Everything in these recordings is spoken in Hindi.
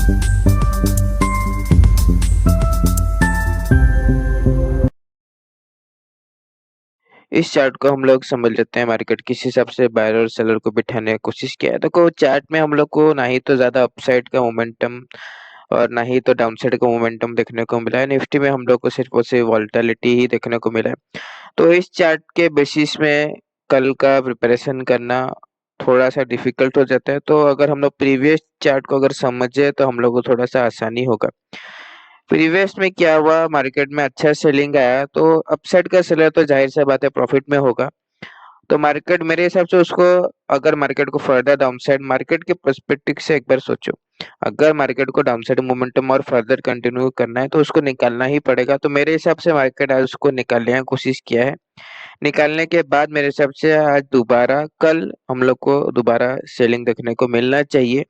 इस चार्ट को हम लोग समझ लेते हैं मार्केट किस हिसाब से बायर और सेलर को बिठाने की कोशिश किया है। देखो चार्ट में हम लोग को ना ही तो ज्यादा अपसाइड का मोमेंटम और ना ही तो डाउनसाइड का मोमेंटम देखने को मिला है। निफ्टी में हम लोग को सिर्फ और सिर्फ वॉलेटिलिटी ही देखने को मिला है। तो इस चार्ट के बेसिस में कल का प्रिपरेशन करना थोड़ा सा डिफिकल्ट हो जाता है। तो अगर हम लोग प्रीवियस चार्ट को अगर समझे तो हम लोग को थोड़ा सा आसानी होगा। प्रीवियस में क्या हुआ, मार्केट में अच्छा सेलिंग आया तो अपसाइड का सेलर तो जाहिर सी बात है प्रॉफिट में होगा। तो मार्केट मेरे हिसाब से उसको, अगर मार्केट को फर्दर डाउनसाइड, मार्केट के पर्सपेक्टिव से एक बार सोचो, अगर मार्केट को डाउनसाइड मोमेंटम और फर्दर कंटिन्यू करना है तो उसको निकालना ही पड़ेगा। तो मेरे हिसाब से मार्केट आज उसको निकालने की कोशिश किया है। निकालने के बाद मेरे हिसाब से आज दोबारा कल हम लोग को दोबारा सेलिंग देखने को मिलना चाहिए।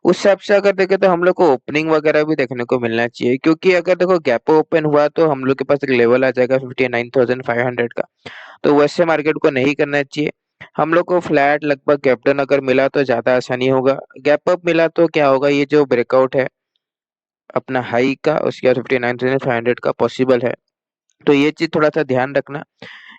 उस हिसाब से अगर देखें तो हम लोग को ओपनिंग वगैरह भी देखने को मिलना चाहिए, क्योंकि अगर देखो गैप ओपन हुआ तो हम लोग के पास एक लेवल आ जाएगा 59,500 का। तो वैसे मार्केट को नहीं करना चाहिए। हम लोग को फ्लैट लगभग गैप डाउन अगर मिला तो ज्यादा आसानी होगा। गैप अप मिला तो क्या होगा, ये जो ब्रेकआउट है अपना हाई का उसके बाद 59,500 का पॉसिबल है। तो ये चीज थोड़ा सा ध्यान रखना।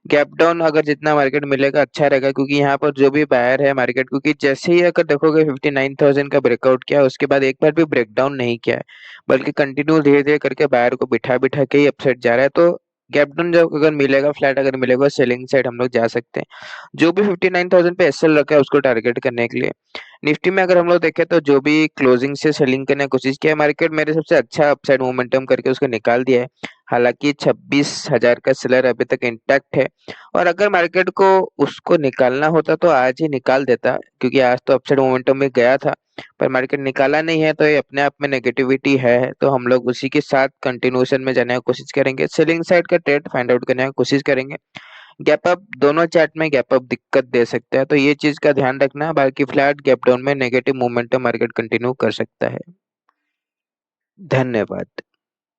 गैप डाउन अगर जितना मार्केट मिलेगा अच्छा रहेगा, क्योंकि यहाँ पर जो भी बायर है मार्केट, क्योंकि जैसे ही अगर देखोगे 59,000 का ब्रेकआउट किया उसके बाद एक बार भी ब्रेकडाउन नहीं किया है, बल्कि कंटिन्यू धीरे धीरे करके बायर को बिठा बिठा के ही अपसाइड जा रहा है। तो गैप डाउन जब अगर मिलेगा, फ्लैट अगर मिलेगा, सेलिंग साइड हम लोग जा सकते हैं। जो भी 59,000 पे एसएल रखा है उसको टारगेट करने के लिए। निफ्टी में अगर हम लोग देखें तो जो भी क्लोजिंग से सेलिंग करने की कोशिश किया है मार्केट, मेरे सबसे अच्छा अपसाइड मोमेंटम करके उसको निकाल दिया है। हालांकि 26,000 का सेलर अभी तक इंटैक्ट है, और अगर मार्केट को उसको निकालना होता तो आज ही निकाल देता, क्योंकि आज तो अपसाइड मोमेंटम में गया था। पर मार्केट निकाला नहीं है तो ये अपने आप में नेगेटिविटी है। तो हम लोग उसी के साथ कंटिन्यूएशन में जाने की कोशिश करेंगे, सेलिंग साइड का ट्रेड फाइंड आउट करने की कोशिश करेंगे। गैप अप, दोनों चार्ट में गैप अप दिक्कत दे सकता है, तो ये चीज का ध्यान रखना। बाकी फ्लैट गैप डाउन में नेगेटिव मोमेंटम मार्केट कंटिन्यू कर सकता है। धन्यवाद।